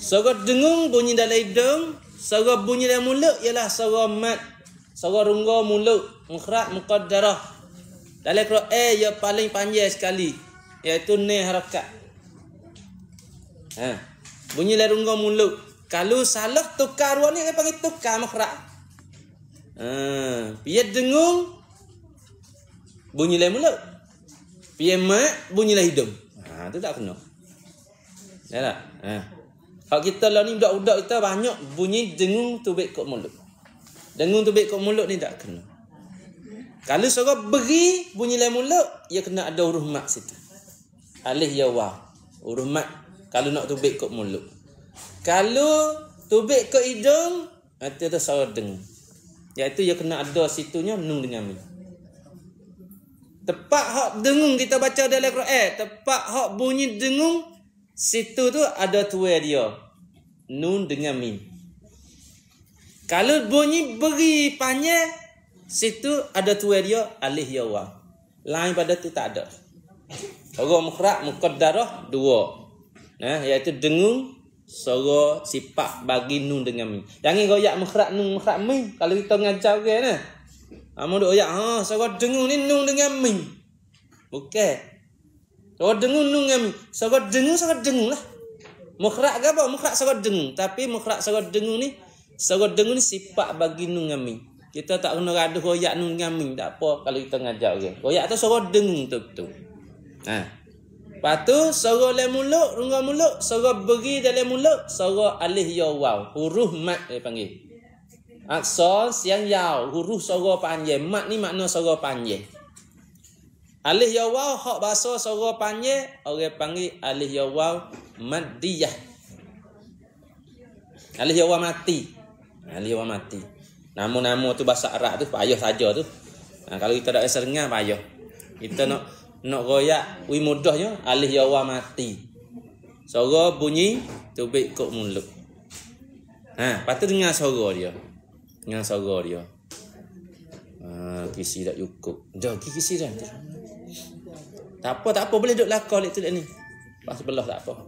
Suara dengung bunyi dalam hidung, suara bunyi dalam mulut ialah suara mat, suara rungga mulut, makhraj muqaddarah. Dalam Quran yang paling panjang sekali iaitu ni harakat. Bunyi dalam rungga mulut. Kalau salah tukar dua ni dia panggil tukar makhraj. Dia dengung bunyi dalam mulut. Dia mat bunyi dalam hidung. Tu tak kena. Ya tak? Kalau kita lah ni budak-budak kita banyak bunyi dengung tubik kok mulut. Dengung tubik kok mulut ni tak kena. Kalau suara beri bunyi dalam mulut, ia kena ada huruf mat situ. Alif ya waw. Huruf mat kalau nak tubik kok mulut. Kalau tubik kok hidung, itu tu suara dengung. Iaitu ia kena ada situnya nun dengan mim. Tepat hak dengung kita baca dalam Quran, tepat hak bunyi dengung, situ tu ada tuai dia. Nun dengan mim. Kalau bunyi beri panjang, situ ada tuai dia alif ya waw. Lain pada tu tak ada. Suara makhraj muqaddarah dua. Iaitu dengung, suara sifat bagi nun dengan mim. Jangan goyak makhraj nun makhraj mim. Kalau kita ngajar ke nah. Amun duk goyak suara dengung ni nun dengan mim. Bukan. Suara dengung nun dengan mim. Suara dengung lah. Makhraj ke apa? Makhraj suara dengung. Tapi makhraj suara dengung ni sifat bagi nun dengan mim. Kita tak kena gaduh goyak nun dengan mim. Tak apa kalau kita ngajar orang. Goyak tu suara dengung betul-betul. Lepas tu suara dalam mulut, rungga mulut, suara beri dalam mulut, suara alif ya waw. Huruf mat dia panggil. Aksar siang yaw, huruf suara panjang. Mat ni makna suara panjang. Alif ya waw hak bahasa suara panjang, orang panggil alif ya waw maddiyah. Alif ya waw mati. Alif ya waw mati. Nama-nama tu bahasa Arab tu payah saja tu. Kalau kita dak rasa dengar payah. Kita nak goyak wi mudahnya alif ya waw mati. Suara bunyi tubik kok mulut. Lepas tu dengar suara dia. Dengan suara dia. Kisi tak cukup. Jom kisi dah. Tak apa boleh duduk lakar tu ni. Pas sebelah tak apa.